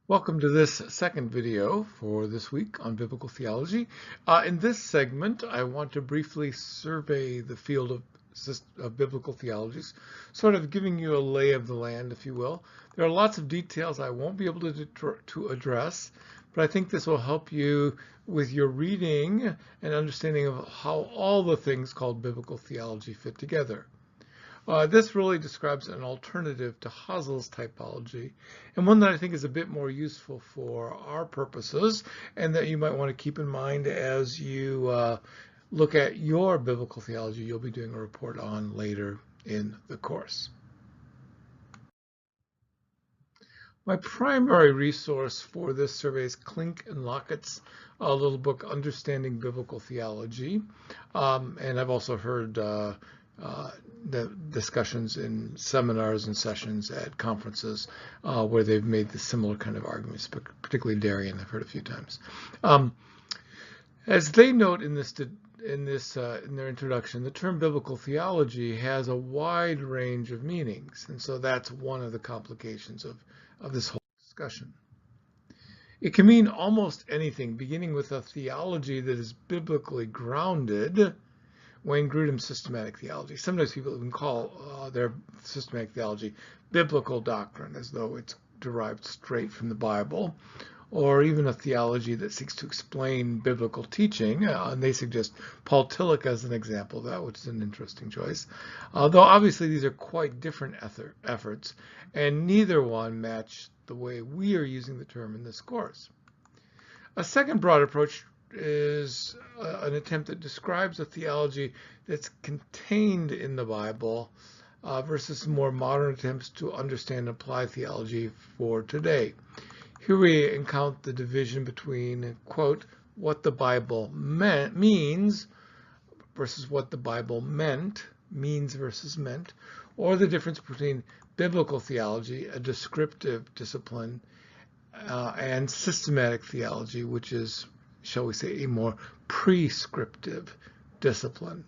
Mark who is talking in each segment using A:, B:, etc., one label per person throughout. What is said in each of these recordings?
A: Welcome to this second video for this week on biblical theology. In this segment, I want to briefly survey the field of biblical theologies, sort of giving you a lay of the land, if you will. There are lots of details I won't be able to address, but I think this will help you with your reading and understanding of how all the things called biblical theology fit together. This really describes an alternative to Hazel's typology, and one that I think is a bit more useful for our purposes, and that you might want to keep in mind as you look at your biblical theology you'll be doing a report on later in the course. My primary resource for this survey is Klink and Lockett's little book, Understanding Biblical Theology, and I've also heard the discussions in seminars and sessions at conferences where they've made the similar kind of arguments, but particularly Darian, I've heard a few times. As they note in their introduction, the term biblical theology has a wide range of meanings, and so that's one of the complications of this whole discussion. It can mean almost anything, beginning with a theology that is biblically grounded. Wayne Grudem's systematic theology. Sometimes people even call their systematic theology biblical doctrine, as though it's derived straight from the Bible, or even a theology that seeks to explain biblical teaching. And they suggest Paul Tillich as an example of that, which is an interesting choice. Though obviously these are quite different efforts, and neither one match the way we are using the term in this course. A second broad approach is an attempt that describes a theology that's contained in the Bible versus more modern attempts to understand and apply theology for today. Here we encounter the division between, quote, what the Bible means versus what the Bible means versus meant, or the difference between biblical theology, a descriptive discipline, and systematic theology, which is, shall we say, a more prescriptive discipline.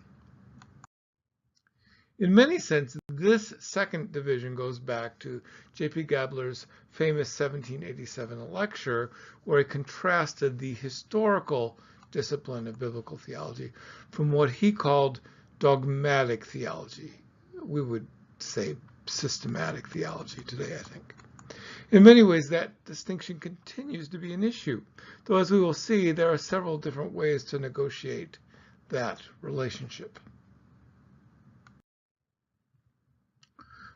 A: In many senses, this second division goes back to J.P. Gabler's famous 1787 lecture, where he contrasted the historical discipline of biblical theology from what he called dogmatic theology. We would say systematic theology today, I think. In many ways, that distinction continues to be an issue, though as we will see, there are several different ways to negotiate that relationship.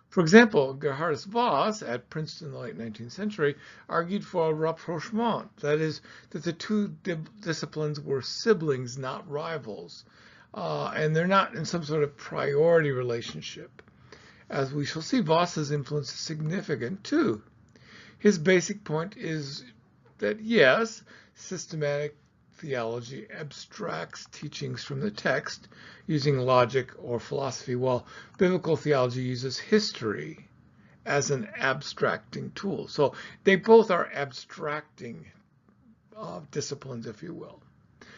A: For example, Gerhardus Voss at Princeton in the late 19th century argued for a rapprochement, that is, that the two disciplines were siblings, not rivals, and they're not in some sort of priority relationship. As we shall see, Voss's influence is significant too. His basic point is that, yes, systematic theology abstracts teachings from the text using logic or philosophy, while biblical theology uses history as an abstracting tool. So they both are abstracting disciplines, if you will.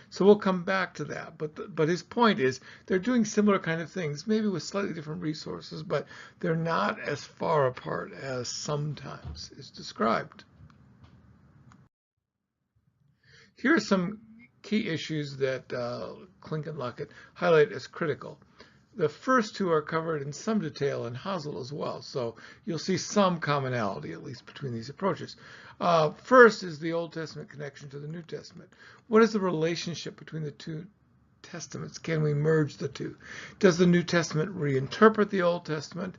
A: So we'll come back to that. But his point is they're doing similar kind of things, maybe with slightly different resources, but they're not as far apart as sometimes is described. Here are some key issues that Klink and Lockett highlight as critical. The first two are covered in some detail in Hazel as well, so you'll see some commonality, at least, between these approaches. First is the Old Testament connection to the New Testament. What is the relationship between the two testaments? Can we merge the two? Does the New Testament reinterpret the Old Testament?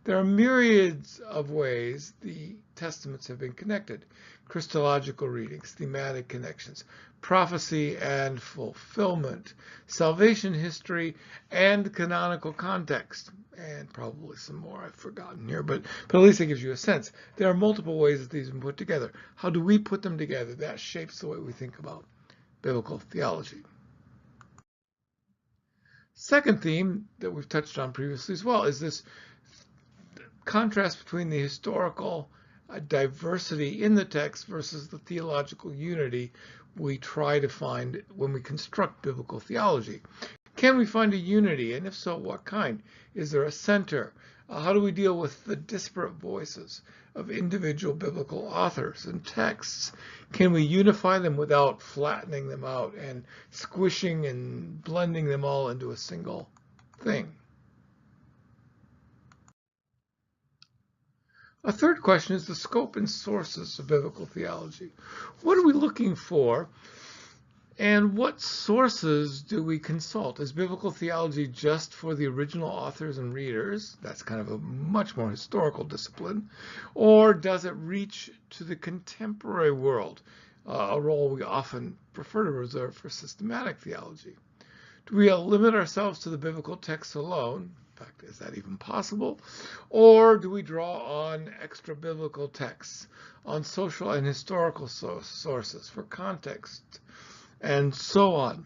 A: There are myriads of ways the testaments have been connected. Christological readings, thematic connections, prophecy and fulfillment, salvation history, and canonical context, and probably some more I've forgotten here, but at least it gives you a sense. There are multiple ways that these have been put together. How do we put them together? That shapes the way we think about biblical theology. Second theme that we've touched on previously as well is this contrast between the historical diversity in the text versus the theological unity we try to find when we construct biblical theology. Can we find a unity, and if so, what kind? Is there a center? How do we deal with the disparate voices? of individual biblical authors and texts? Can we unify them without flattening them out and squishing and blending them all into a single thing? A third question is the scope and sources of biblical theology. What are we looking for, and what sources do we consult? Is biblical theology just for the original authors and readers? That's kind of a much more historical discipline. Or does it reach to the contemporary world, a role we often prefer to reserve for systematic theology? Do we limit ourselves to the biblical text alone? In fact, is that even possible? Or do we draw on extra biblical texts, on social and historical sources for context, and so on?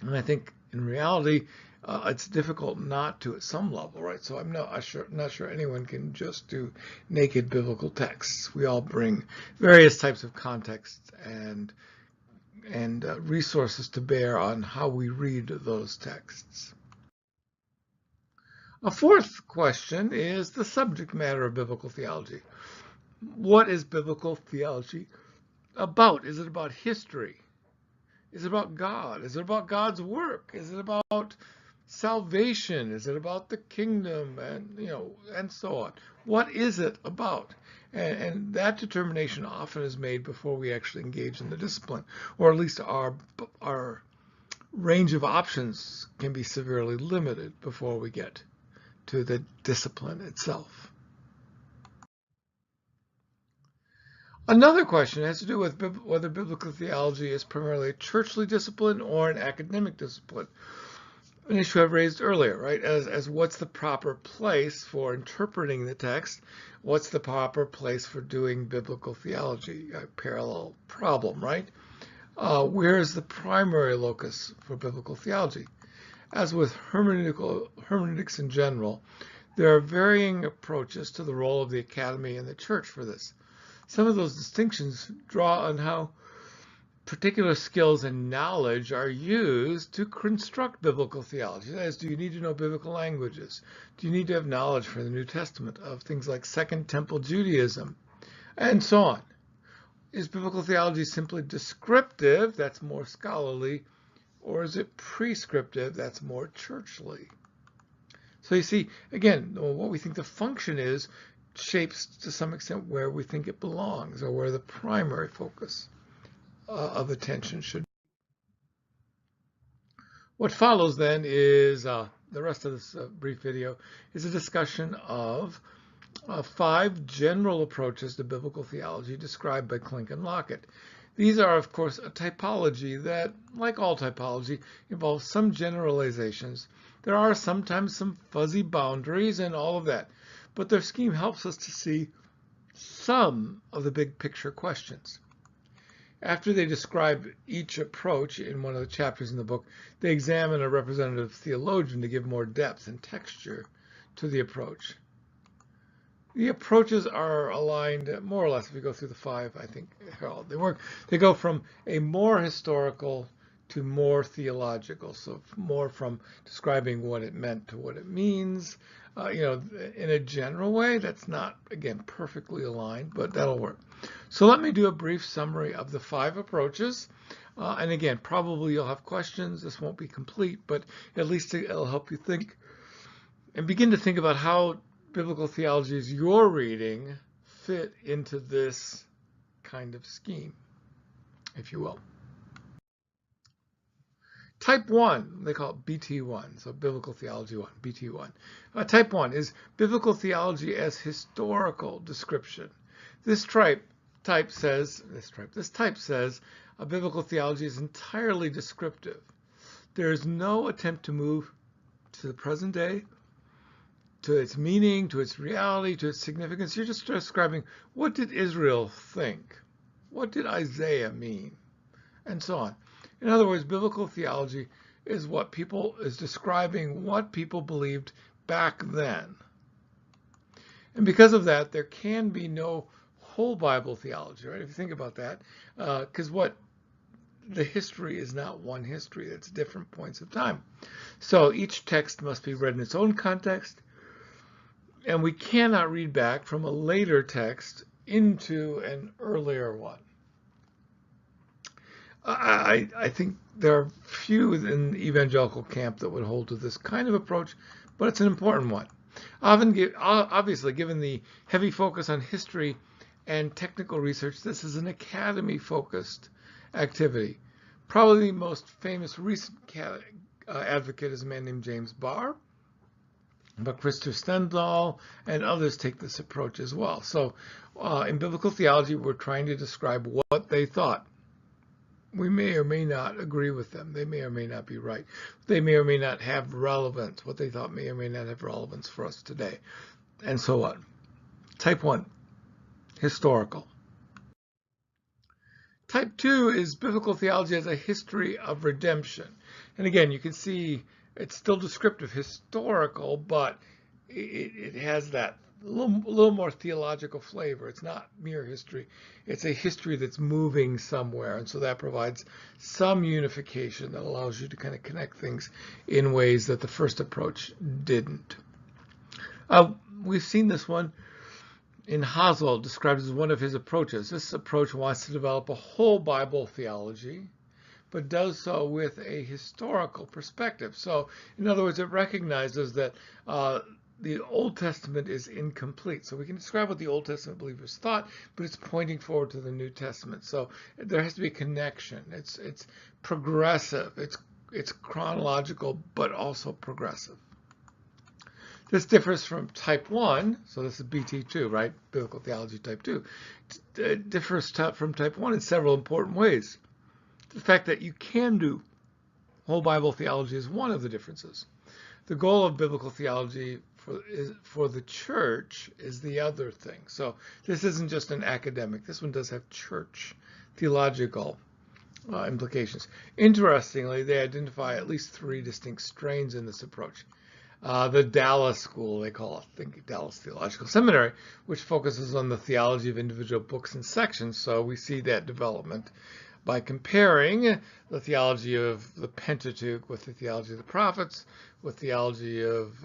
A: And I think in reality, it's difficult not to at some level, right? So I'm not sure anyone can just do naked biblical texts. We all bring various types of context and resources to bear on how we read those texts. A fourth question is the subject matter of biblical theology. What is biblical theology about? Is it about history? Is it about God? Is it about God's work? Is it about salvation? Is it about the kingdom, and so on? What is it about? And that determination often is made before we actually engage in the discipline, or at least our range of options can be severely limited before we get to the discipline itself. Another question has to do with whether biblical theology is primarily a churchly discipline or an academic discipline. An issue I've raised earlier, right? As what's the proper place for interpreting the text? What's the proper place for doing biblical theology? A parallel problem, right? Where is the primary locus for biblical theology? As with hermeneutics in general, there are varying approaches to the role of the academy and the church for this. Some of those distinctions draw on how particular skills and knowledge are used to construct biblical theology. That is, do you need to know biblical languages? Do you need to have knowledge for the New Testament of things like Second Temple Judaism, and so on? Is biblical theology simply descriptive, that's more scholarly, or is it prescriptive, that's more churchly? So you see, again, what we think the function is shapes to some extent where we think it belongs, or where the primary focus of attention should be. What follows then is, the rest of this brief video, is a discussion of 5 general approaches to biblical theology described by Klink and Lockett. These are, of course, a typology that, like all typology, involves some generalizations. There are sometimes some fuzzy boundaries and all of that, but their scheme helps us to see some of the big picture questions. After they describe each approach in one of the chapters in the book, they examine a representative theologian to give more depth and texture to the approach. The approaches are aligned more or less, if you go through the 5, I think, they go from a more historical to more theological, so more from describing what it meant to what it means, in a general way. That's not, again, perfectly aligned, but that'll work. So let me do a brief summary of the 5 approaches. And again, probably you'll have questions. This won't be complete, but at least it'll help you think and begin to think about how biblical theologies you're reading fit into this kind of scheme, if you will. Type 1, they call it BT1, so Biblical Theology 1, BT1. Type 1 is Biblical Theology as Historical Description. This type says a biblical theology is entirely descriptive. There is no attempt to move to the present day, to its meaning, to its reality, to its significance. You're just describing, what did Israel think? What did Isaiah mean? And so on. In other words, biblical theology is describing what people believed back then. And because of that, there can be no whole Bible theology, right? If you think about that, because the history is not one history, it's different points of time. So each text must be read in its own context, and we cannot read back from a later text into an earlier one. I think there are few in the evangelical camp that would hold to this kind of approach, but it's an important one. Obviously, given the heavy focus on history and technical research, this is an academy-focused activity. Probably the most famous recent advocate is a man named James Barr, but Christopher Stendahl and others take this approach as well. So in biblical theology, we're trying to describe what they thought. We may or may not agree with them. They may or may not be right. They may or may not have relevance. What they thought may or may not have relevance for us today, and so on. Type 1, historical. Type 2 is biblical theology as a history of redemption. And again, you can see it's still descriptive, historical, but it has that little more theological flavor. It's not mere history. It's a history that's moving somewhere. And so that provides some unification that allows you to kind of connect things in ways that the first approach didn't. We've seen this one in Haswell described as one of his approaches. This approach wants to develop a whole Bible theology, but does so with a historical perspective. So, in other words, it recognizes that the Old Testament is incomplete. So we can describe what the Old Testament believers thought, but it's pointing forward to the New Testament. So there has to be a connection. It's progressive. It's chronological, but also progressive. This differs from type 1, so this is BT2, right? Biblical Theology type 2. It differs from type 1 in several important ways. The fact that you can do whole Bible theology is one of the differences. The goal of biblical theology for the church is the other thing. So this isn't just an academic. This one does have church theological implications. Interestingly, they identify at least 3 distinct strains in this approach. The Dallas School, they call it, I think, Dallas Theological Seminary, which focuses on the theology of individual books and sections. So we see that development by comparing the theology of the Pentateuch with the theology of the prophets, with theology of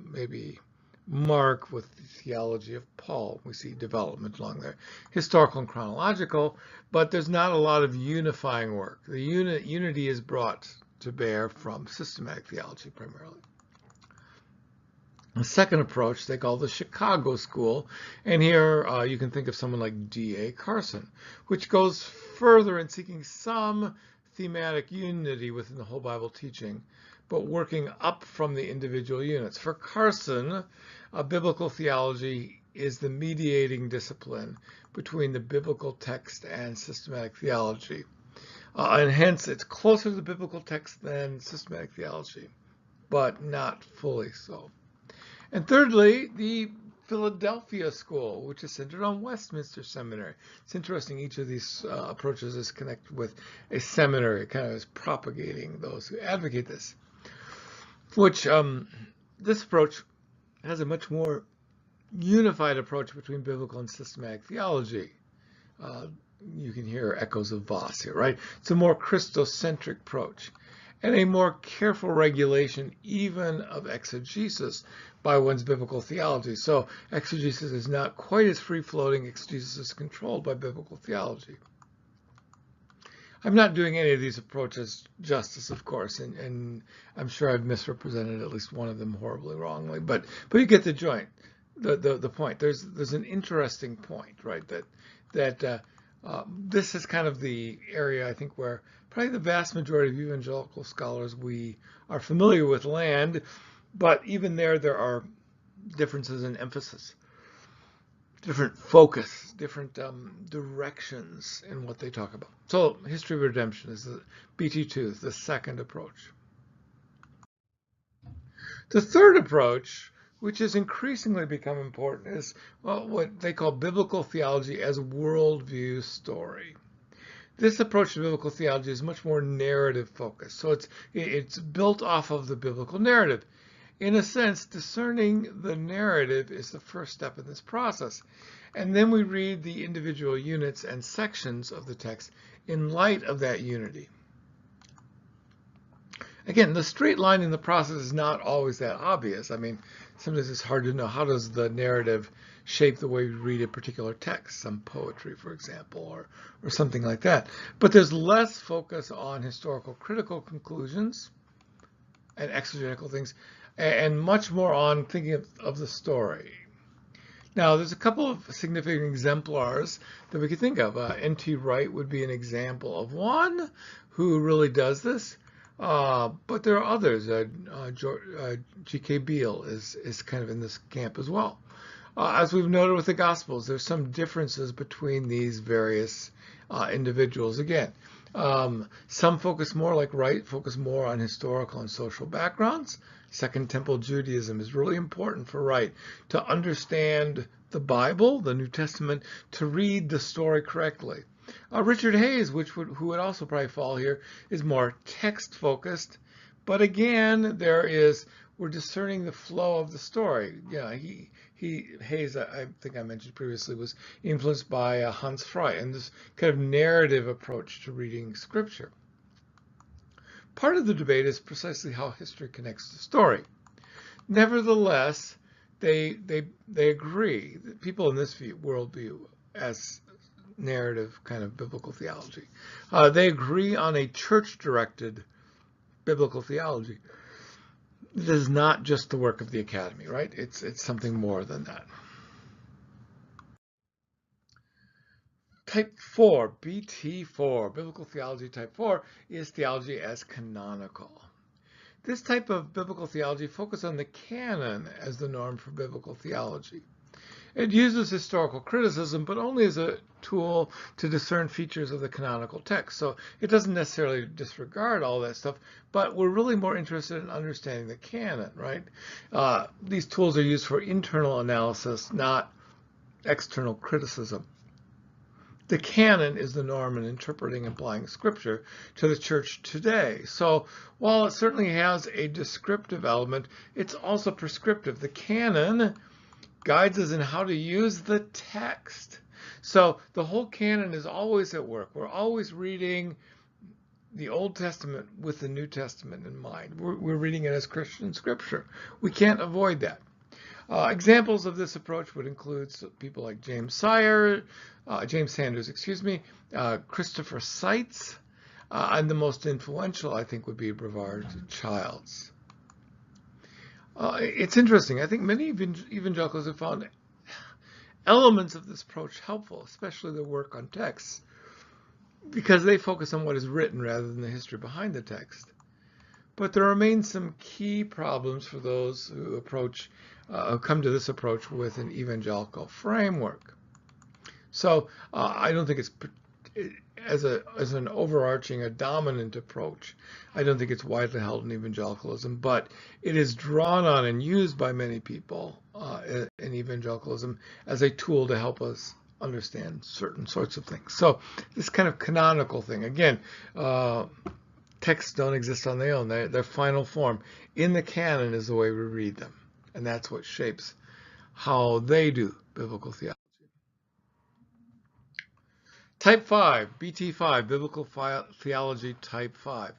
A: maybe Mark, with the theology of Paul. We see development along there. Historical and chronological, but there's not a lot of unifying work. The unity is brought to bear from systematic theology primarily. The second approach they call the Chicago School, and here you can think of someone like D.A. Carson, which goes further in seeking some thematic unity within the whole Bible teaching, but working up from the individual units. For Carson, biblical theology is the mediating discipline between the biblical text and systematic theology, and hence it's closer to the biblical text than systematic theology, but not fully so. And thirdly, the Philadelphia School, which is centered on Westminster Seminary. It's interesting, each of these approaches is connected with a seminary, kind of is propagating those who advocate this, which this approach has a much more unified approach between biblical and systematic theology. You can hear echoes of Voss here, right? It's a more Christocentric approach, and a more careful regulation even of exegesis by one's biblical theology. So exegesis is not quite as free-floating. Exegesis is controlled by biblical theology. I'm not doing any of these approaches justice, of course, and I'm sure I've misrepresented at least one of them horribly wrongly, but you get the the point. There's an interesting point, right, that this is kind of the area, I think, where probably the vast majority of evangelical scholars, we are familiar with land, but even there are differences in emphasis, different focus, different directions in what they talk about. So history of redemption is the BT2, the second approach. The third approach, which has increasingly become important, is what they call biblical theology as worldview story. This approach to biblical theology is much more narrative focused. So it's built off of the biblical narrative. In a sense, discerning the narrative is the first step in this process. And then we read the individual units and sections of the text in light of that unity. Again, the straight line in the process is not always that obvious. I mean, sometimes it's hard to know how does the narrative shape the way we read a particular text, some poetry, for example, or something like that. But there's less focus on historical critical conclusions and exegetical things, and much more on thinking of the story. Now, there's a couple of significant exemplars that we could think of. N.T. Wright would be an example of one who really does this, but there are others. G.K. Beale is kind of in this camp as well. As we've noted with the Gospels, there's some differences between these various individuals. Again, some focus more, like Wright, focus more on historical and social backgrounds. Second Temple Judaism is really important for Wright to understand the Bible, the New Testament, to read the story correctly. Richard Hayes, who would also probably fall here, is more text-focused, but again, we're discerning the flow of the story. Yeah, Hayes, I think I mentioned previously, was influenced by Hans Freud and this kind of narrative approach to reading Scripture. Part of the debate is precisely how history connects to story. Nevertheless, they agree, people in this worldview, as narrative kind of biblical theology, they agree on a church-directed biblical theology. This is not just the work of the academy, right? It's something more than that. Type 4, BT4, Biblical Theology Type 4, is theology as canonical. This type of biblical theology focuses on the canon as the norm for biblical theology. It uses historical criticism, but only as a tool to discern features of the canonical text. So it doesn't necessarily disregard all that stuff, but we're really more interested in understanding the canon, right? These tools are used for internal analysis, not external criticism. The canon is the norm in interpreting and applying Scripture to the church today. So while it certainly has a descriptive element, it's also prescriptive. The canon guides us in how to use the text. So the whole canon is always at work. We're always reading the Old Testament with the New Testament in mind. We're reading it as Christian Scripture. We can't avoid that. Examples of this approach would include people like James Sanders, Christopher Seitz, and the most influential, I think, would be Brevard Childs. It's interesting. I think many evangelicals have found elements of this approach helpful, especially the work on texts, because they focus on what is written rather than the history behind the text. But there remain some key problems for those who come to this approach with an evangelical framework. So I don't think it's as an overarching, a dominant approach. I don't think it's widely held in evangelicalism, but it is drawn on and used by many people in evangelicalism as a tool to help us understand certain sorts of things. So this kind of canonical thing, again, texts don't exist on their own. Their final form in the canon is the way we read them. And that's what shapes how they do biblical theology. Type 5, BT5, Biblical Theology Type 5.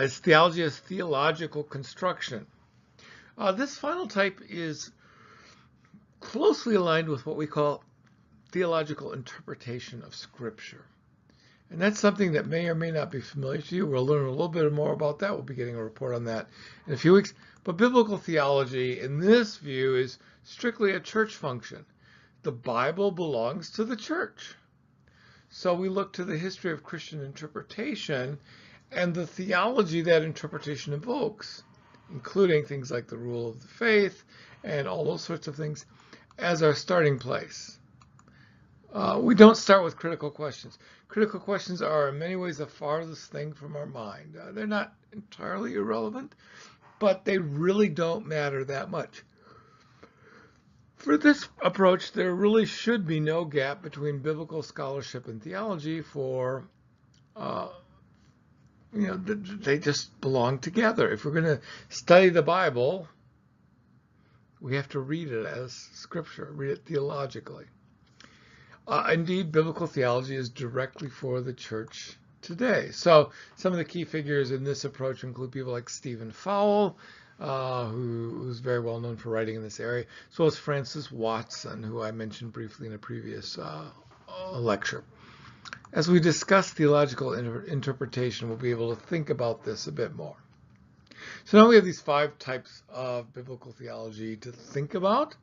A: It's theology as theological construction. This final type is closely aligned with what we call theological interpretation of Scripture. And that's something that may or may not be familiar to you. We'll learn a little bit more about that. We'll be getting a report on that in a few weeks. But biblical theology, in this view, is strictly a church function. The Bible belongs to the church. So we look to the history of Christian interpretation and the theology that interpretation evokes, including things like the rule of the faith and all those sorts of things, as our starting place. We don't start with critical questions. Critical questions are in many ways the farthest thing from our mind. They're not entirely irrelevant, but they really don't matter that much. For this approach, there really should be no gap between biblical scholarship and theology for, they just belong together. If we're going to study the Bible, we have to read it as Scripture, read it theologically. Indeed, biblical theology is directly for the church today. So some of the key figures in this approach include people like Stephen Fowle, who's very well known for writing in this area, as well as Francis Watson, who I mentioned briefly in a previous lecture. As we discuss theological interpretation, we'll be able to think about this a bit more. So now we have these 5 types of biblical theology to think about.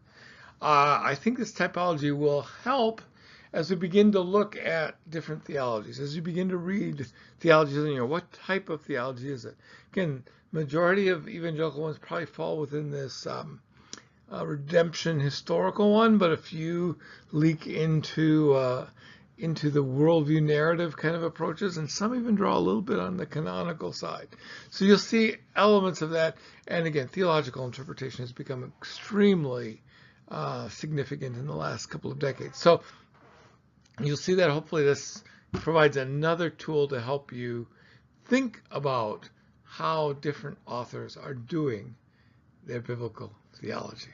A: I think this typology will help as we begin to look at different theologies. As you begin to read theologies, what type of theology is it? Again, majority of evangelical ones probably fall within this redemption historical one, but a few leak into the worldview narrative kind of approaches, and some even draw a little bit on the canonical side. So you'll see elements of that, and again, theological interpretation has become extremely significant in the last couple of decades. So you'll see that hopefully this provides another tool to help you think about how different authors are doing their biblical theology.